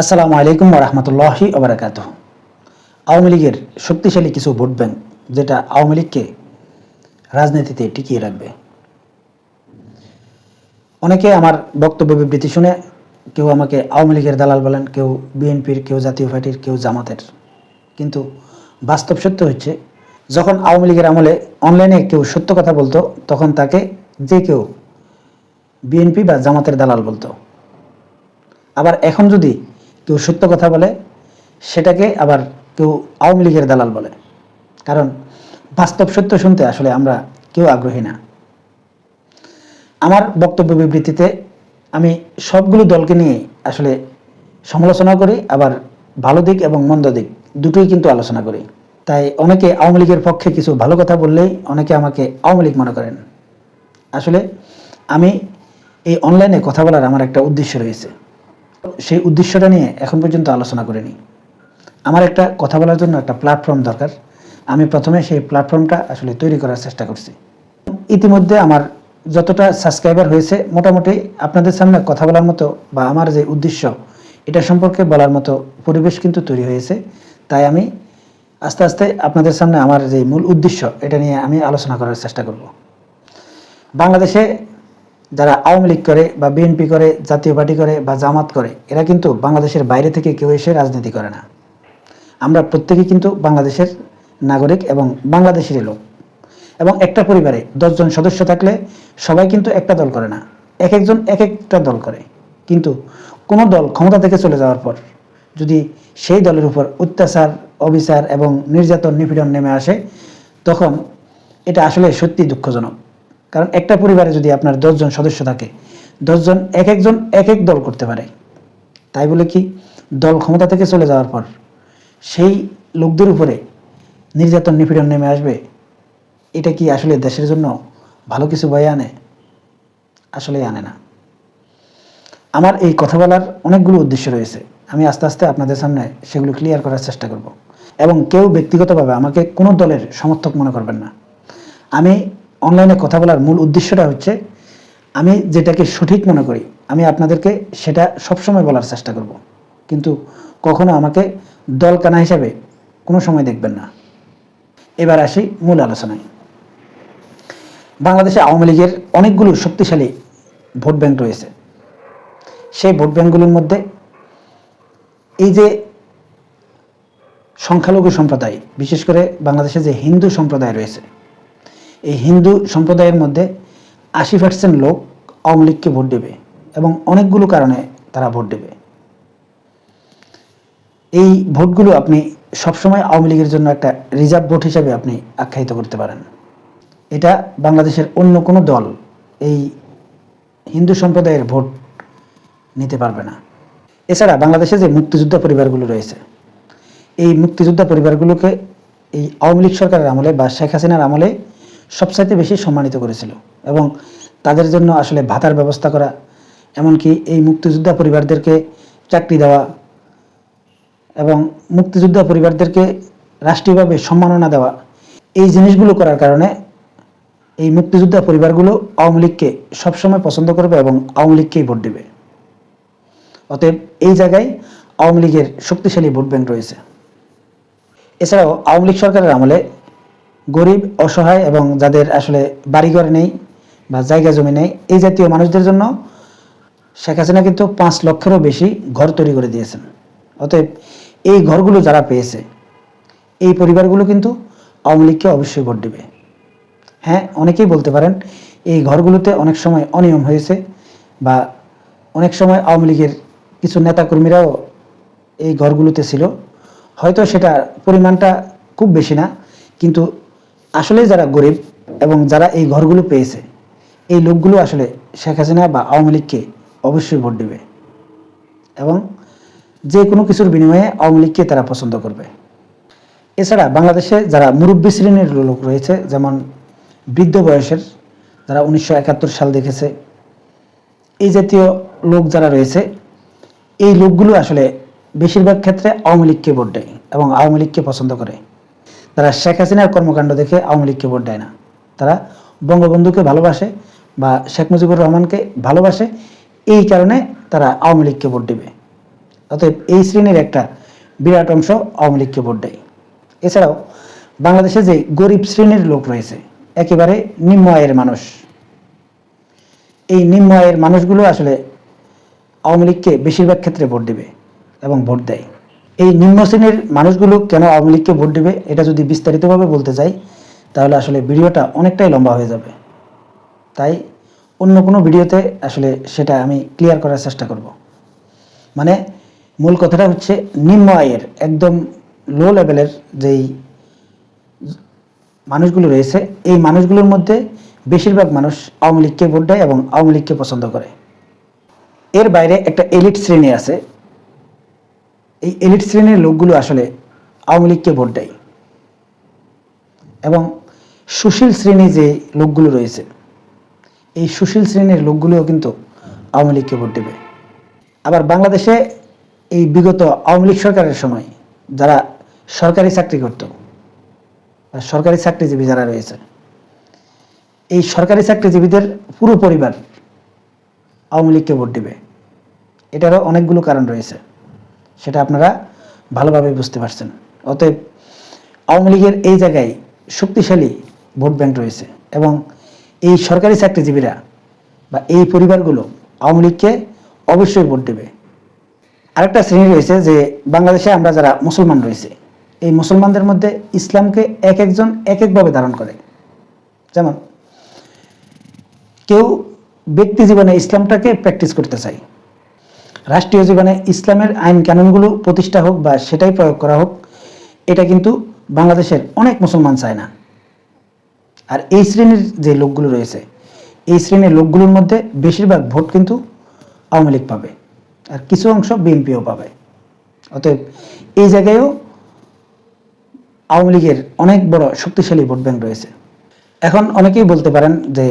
আসসালামু আলাইকুম ওয়া রাহমাতুল্লাহি ওয়া বারাকাতুহু। আওয়ামী লীগের শক্তিশালী কিছু ভোট ব্যাংক যেটা আওয়ামী লীগকে রাজনীতিতে টিকিয়ে রাখবে। অনেকে আমার বক্তব্য বিবৃতি শুনে কেউ আমাকে আওয়ামী লীগের দালাল বলেন, কেউ বিএনপির, কেউ জাতীয় পার্টির, কেউ জামাতের। কিন্তু বাস্তব সত্য হচ্ছে, যখন আওয়ামী লীগের আমলে অনলাইনে কেউ সত্য কথা বলতো তখন তাকে যে কেউ বিএনপি বা জামাতের দালাল বলতো। আবার এখন যদি কেউ সত্য কথা বলে সেটাকে আবার কেউ আওয়ামী লীগের দালাল বলে। কারণ বাস্তব সত্য শুনতে আসলে আমরা কেউ আগ্রহী না। আমার বক্তব্য বিবৃতিতে আমি সবগুলো দলকে নিয়ে আসলে সমালোচনা করি, আবার ভালো দিক এবং মন্দ দিক দুটোই কিন্তু আলোচনা করি। তাই অনেকে আওয়ামী লীগের পক্ষে কিছু ভালো কথা বললেই অনেকে আমাকে আওয়ামী লীগ মনে করেন। আসলে আমি এই অনলাইনে কথা বলার আমার একটা উদ্দেশ্য রয়েছে, সেই উদ্দেশ্যটা নিয়ে এখন পর্যন্ত আলোচনা করিনি। আমার একটা কথা বলার জন্য একটা প্ল্যাটফর্ম দরকার। আমি প্রথমে সেই প্ল্যাটফর্মটা আসলে তৈরি করার চেষ্টা করছি। ইতিমধ্যে আমার যতটা সাবস্ক্রাইবার হয়েছে, মোটামুটি আপনাদের সামনে কথা বলার মতো বা আমার যে উদ্দেশ্য এটা সম্পর্কে বলার মতো পরিবেশ কিন্তু তৈরি হয়েছে। তাই আমি আস্তে আস্তে আপনাদের সামনে আমার যে মূল উদ্দেশ্য এটা নিয়ে আমি আলোচনা করার চেষ্টা করব। বাংলাদেশে যারা আওয়ামী লীগ করে বা বিএনপি করে, জাতীয় পার্টি করে বা জামাত করে, এরা কিন্তু বাংলাদেশের বাইরে থেকে কেউ এসে রাজনীতি করে না। আমরা প্রত্যেকেই কিন্তু বাংলাদেশের নাগরিক এবং বাংলাদেশেরই লোক। এবং একটা পরিবারে 10 জন সদস্য থাকলে সবাই কিন্তু একটা দল করে না, এক একজন এক একটা দল করে। কিন্তু কোনো দল ক্ষমতা থেকে চলে যাওয়ার পর যদি সেই দলের উপর অত্যাচার, অবিচার এবং নির্যাতন, নিপীড়ন নেমে আসে, তখন এটা আসলে সত্যি দুঃখজনক। কারণ একটা পরিবারে যদি আপনার 10 জন সদস্য থাকে, 10 জন এক একজন এক এক দল করতে পারে। তাই বলে কি দল ক্ষমতা থেকে চলে যাওয়ার পর সেই লোকদের উপরে নির্যাতন, নিপীড়ন নেমে আসবে? এটা কি আসলে দেশের জন্য ভালো কিছু বয়ে আনে? আসলেই আনে না। আমার এই কথা বলার অনেকগুলো উদ্দেশ্য রয়েছে। আমি আস্তে আস্তে আপনাদের সামনে সেগুলো ক্লিয়ার করার চেষ্টা করব। এবং কেউ ব্যক্তিগতভাবে আমাকে কোনো দলের সমর্থক মনে করবেন না। আমি অনলাইনে কথা বলার মূল উদ্দেশ্যটা হচ্ছে, আমি যেটাকে সঠিক মনে করি আমি আপনাদেরকে সেটা সবসময় বলার চেষ্টা করব। কিন্তু কখনো আমাকে দলকানা হিসাবে কোনো সময় দেখবেন না। এবার আসি মূল আলোচনায়। বাংলাদেশে আওয়ামী লীগের অনেকগুলো শক্তিশালী ভোট ব্যাংক রয়েছে। সেই ভোট ব্যাংকগুলোর মধ্যে এই যে সংখ্যালঘু সম্প্রদায়, বিশেষ করে বাংলাদেশে যে হিন্দু সম্প্রদায় রয়েছে, এই হিন্দু সম্প্রদায়ের মধ্যে 80% লোক আওয়ামী লীগকে ভোট দেবে এবং অনেকগুলো কারণে তারা ভোট দেবে। এই ভোটগুলো আপনি সবসময় আওয়ামী লীগের জন্য একটা রিজার্ভ ভোট হিসাবে আপনি আখ্যায়িত করতে পারেন। এটা বাংলাদেশের অন্য কোনো দল এই হিন্দু সম্প্রদায়ের ভোট নিতে পারবে না। এছাড়া বাংলাদেশে যে মুক্তিযোদ্ধা পরিবারগুলো রয়েছে, এই মুক্তিযোদ্ধা পরিবারগুলোকে এই আওয়ামী লীগ সরকারের আমলে বা শেখ হাসিনার আমলে সবচাইতে বেশি সম্মানিত করেছিল এবং তাদের জন্য আসলে ভাতার ব্যবস্থা করা, এমনকি এই মুক্তিযোদ্ধা পরিবারদেরকে চাকরি দেওয়া এবং মুক্তিযোদ্ধা পরিবারদেরকে রাষ্ট্রীয়ভাবে সম্মাননা দেওয়া, এই জিনিসগুলো করার কারণে এই মুক্তিযোদ্ধা পরিবারগুলো আওয়ামী লীগকে সবসময় পছন্দ করবে এবং আওয়ামী লীগকেই ভোট দেবে। অতএব এই জায়গায় আওয়ামী লীগের শক্তিশালী ভোট ব্যাংক রয়েছে। এছাড়াও আওয়ামী লীগ সরকারের আমলে গরিব, অসহায় এবং যাদের আসলে বাড়িঘর নেই বা জায়গা জমি নেই, এই জাতীয় মানুষদের জন্য শেখ হাসিনা কিন্তু 5 লক্ষেরও বেশি ঘর তৈরি করে দিয়েছেন। অতএব এই ঘরগুলো যারা পেয়েছে, এই পরিবারগুলো কিন্তু আওয়ামী লীগকে অবশ্যই ভোট দেবে। হ্যাঁ, অনেকেই বলতে পারেন এই ঘরগুলোতে অনেক সময় অনিয়ম হয়েছে বা অনেক সময় আওয়ামী লীগের কিছু নেতাকর্মীরাও এই ঘরগুলোতে ছিল, হয়তো সেটা পরিমাণটা খুব বেশি না, কিন্তু আসলে যারা গরিব এবং যারা এই ঘরগুলো পেয়েছে, এই লোকগুলো আসলে শেখ হাসিনা বা আওয়ামী লীগকে অবশ্যই ভোট দেবে এবং যে কোনো কিছুর বিনিময়ে আওয়ামী লীগকে তারা পছন্দ করবে। এছাড়া বাংলাদেশে যারা মুরব্বী শ্রেণীর লোক রয়েছে, যেমন বৃদ্ধ বয়সের, যারা 1971 সাল দেখেছে, এই জাতীয় লোক যারা রয়েছে, এই লোকগুলো আসলে বেশিরভাগ ক্ষেত্রে আওয়ামী লীগকে ভোট দেয় এবং আওয়ামী লীগকে পছন্দ করে। তারা শেখ হাসিনার কর্মকাণ্ড দেখে আওয়ামী লীগকে ভোট দেয় না, তারা বঙ্গবন্ধুকে ভালোবাসে বা শেখ মুজিবুর রহমানকে ভালোবাসে, এই কারণে তারা আওয়ামী লীগকে ভোট দেবে। অতএব এই শ্রেণীর একটা বিরাট অংশ আওয়ামী লীগকে ভোট দেয়। এছাড়াও বাংলাদেশে যে গরিব শ্রেণীর লোক রয়েছে, একেবারে নিম্ন আয়ের মানুষ, এই নিম্ন আয়ের মানুষগুলো আসলে আওয়ামী লীগকে বেশিরভাগ ক্ষেত্রে ভোট দেবে এবং ভোট দেয়। এই নিম্ন শ্রেণীর মানুষগুলো কেন আওয়ামী লীগকে ভোট দেবে, এটা যদি বিস্তারিতভাবে বলতে চাই তাহলে আসলে ভিডিওটা অনেকটাই লম্বা হয়ে যাবে। তাই অন্য কোনো ভিডিওতে আসলে সেটা আমি ক্লিয়ার করার চেষ্টা করব। মানে মূল কথাটা হচ্ছে, নিম্ন আয়ের একদম লো লেভেলের যেই মানুষগুলো রয়েছে, এই মানুষগুলোর মধ্যে বেশিরভাগ মানুষ আওয়ামী লীগকে ভোট দেয় এবং আওয়ামী লীগকে পছন্দ করে। এর বাইরে একটা এলিট শ্রেণী আছে, এই এলিট শ্রেণীর লোকগুলো আসলে আওয়ামী লীগকে ভোট দেয় এবং সুশীল শ্রেণী যে লোকগুলো রয়েছে, এই সুশীল শ্রেণীর লোকগুলোও কিন্তু আওয়ামী লীগকে ভোট দেবে। আবার বাংলাদেশে এই বিগত আওয়ামী লীগ সরকারের সময় যারা সরকারি চাকরি করত, সরকারি চাকরিজীবী যারা রয়েছে, এই সরকারি চাকরিজীবীদের পুরো পরিবার আওয়ামী লীগকে ভোট দেবে। এটারও অনেকগুলো কারণ রয়েছে, সেটা আপনারা ভালোভাবে বুঝতে পারছেন। অতএব আওয়ামী লীগের এই জায়গায় শক্তিশালী ভোট ব্যাংক রয়েছে এবং এই সরকারি চাকরিজীবীরা বা এই পরিবারগুলো আওয়ামী লীগকে অবশ্যই ভোট দেবে। আরেকটা শ্রেণী রয়েছে যে বাংলাদেশে আমরা যারা মুসলমান রয়েছে, এই মুসলমানদের মধ্যে ইসলামকে এক একজন এক একভাবে ধারণ করে। যেমন কেউ ব্যক্তি জীবনে ইসলামটাকে প্র্যাকটিস করতে চায়, রাষ্ট্রীয় জীবনে ইসলামের আইন কানুনগুলো প্রতিষ্ঠা হোক বা সেটাই প্রয়োগ করা হোক, এটা কিন্তু বাংলাদেশের অনেক মুসলমান চায় না। আর এই শ্রেণীর যে লোকগুলো রয়েছে, এই শ্রেণীর লোকগুলোর মধ্যে বেশিরভাগ ভোট কিন্তু আওয়ামী লীগ পাবে আর কিছু অংশ বিএনপিও পাবে। অতএব এই জায়গায়ও আওয়ামী লীগের অনেক বড় শক্তিশালী ভোট ব্যাংক রয়েছে। এখন অনেকেই বলতে পারেন যে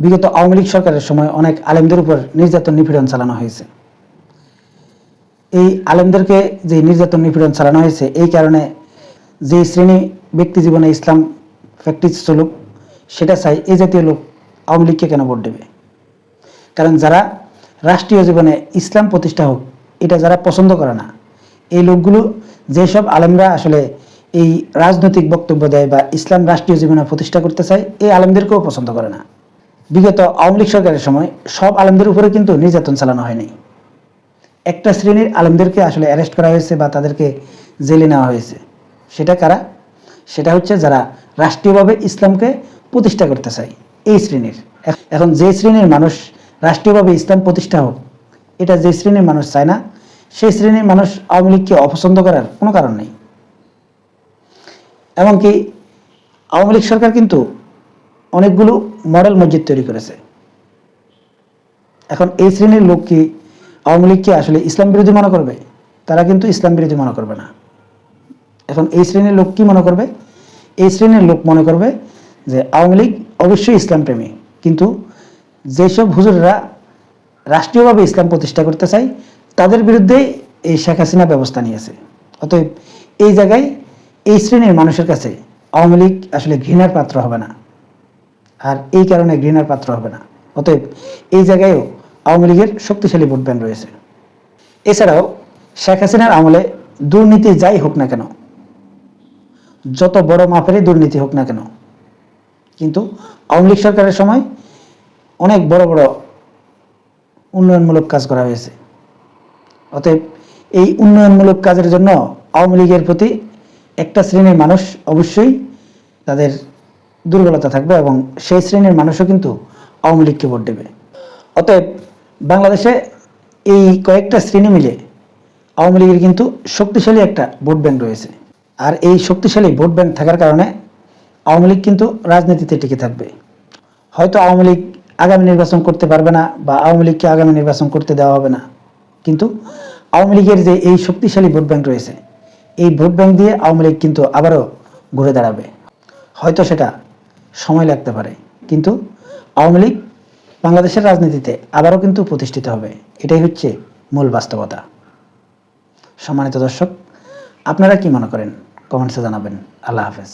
বিগত আওয়ামী লীগ সরকারের সময় অনেক আলেমদের উপর নির্যাতন নিপীড়ন চালানো হয়েছে। এই আলেমদেরকে যে নির্যাতন নিপীড়ন চালানো হয়েছে, এই কারণে যে শ্রেণী ব্যক্তি জীবনে ইসলাম প্র্যাকটিস চলুক সেটা চাই, এই জাতীয় লোক আওয়ামী লীগকে কেন ভোট দেবে? কারণ যারা রাষ্ট্রীয় জীবনে ইসলাম প্রতিষ্ঠা হোক এটা যারা পছন্দ করে না, এই লোকগুলো, যেসব আলেমরা আসলে এই রাজনৈতিক বক্তব্য দেয় বা ইসলাম রাষ্ট্রীয় জীবনে প্রতিষ্ঠা করতে চায়, এই আলেমদেরকেও পছন্দ করে না। বিগত আওয়ামী লীগ সরকারের সময় সব আলেমদের উপরে কিন্তু নির্যাতন চালানো হয়নি। একটা শ্রেণীর আলেমদেরকে আসলে অ্যারেস্ট করা হয়েছে বা তাদেরকে জেলে নেওয়া হয়েছে। সেটা কারা? সেটা হচ্ছে যারা রাষ্ট্রীয়ভাবে ইসলামকে প্রতিষ্ঠা করতে চায়, এই শ্রেণীর। এখন যে শ্রেণীর মানুষ রাষ্ট্রীয়ভাবে ইসলাম প্রতিষ্ঠা হোক এটা যে শ্রেণীর মানুষ চায় না, সেই শ্রেণীর মানুষ আওয়ামী লীগকে অপছন্দ করার কোনো কারণ নেই। এমনকি আওয়ামী লীগ সরকার কিন্তু অনেকগুলো মডেল মসজিদ তৈরি করেছে। এখন এই শ্রেণীর লোক কি আওয়ামী লীগকে আসলে ইসলাম বিরোধী মনে করবে? তারা কিন্তু ইসলাম বিরোধী মনে করবে না। এখন এই শ্রেণীর লোক কি মনে করবে? এই শ্রেণীর লোক মনে করবে যে আওয়ামী লীগ অবশ্যই ইসলাম প্রেমী, কিন্তু যেসব হুজুররা রাষ্ট্রীয়ভাবে ইসলাম প্রতিষ্ঠা করতে চায় তাদের বিরুদ্ধে এই শেখ হাসিনা ব্যবস্থা নিয়েছে। অতএব এই জায়গায় এই শ্রেণীর মানুষের কাছে আওয়ামী লীগ আসলে ঘৃণার পাত্র হবে না, আর এই কারণে ঘৃণার পাত্র হবে না। অতএব এই জায়গায়ও আওয়ামী লীগের শক্তিশালী ভোট ব্যাংক রয়েছে। এছাড়াও শেখ হাসিনার আমলে দুর্নীতি যাই হোক না কেন, যত বড় মাপেরই দুর্নীতি হোক না কেন, কিন্তু আওয়ামী লীগ সরকারের সময় অনেক বড় বড় উন্নয়নমূলক কাজ করা হয়েছে। অতএব এই উন্নয়নমূলক কাজের জন্য আওয়ামী লীগের প্রতি একটা শ্রেণীর মানুষ অবশ্যই তাদের দুর্বলতা থাকবে এবং সেই শ্রেণীর মানুষও কিন্তু আওয়ামী লীগকে ভোট দেবে। অতএব বাংলাদেশে এই কয়েকটা শ্রেণী মিলে আওয়ামী লীগের কিন্তু শক্তিশালী একটা ভোট ব্যাংক রয়েছে। আর এই শক্তিশালী ভোট ব্যাংক থাকার কারণে আওয়ামী লীগ কিন্তু রাজনীতিতে টিকে থাকবে। হয়তো আওয়ামী লীগ আগামী নির্বাচন করতে পারবে না বা আওয়ামী লীগকে আগামী নির্বাচন করতে দেওয়া হবে না, কিন্তু আওয়ামী লীগের যে এই শক্তিশালী ভোট ব্যাংক রয়েছে, এই ভোট ব্যাংক দিয়ে আওয়ামী লীগ কিন্তু আবারও ঘুরে দাঁড়াবে। হয়তো সেটা সময় লাগতে পারে, কিন্তু আওয়ামী লীগ বাংলাদেশের রাজনীতিতে আবারও কিন্তু প্রতিষ্ঠিত হবে। এটাই হচ্ছে মূল বাস্তবতা। সম্মানিত দর্শক, আপনারা কি মনে করেন কমেন্টসে জানাবেন। আল্লাহ হাফেজ।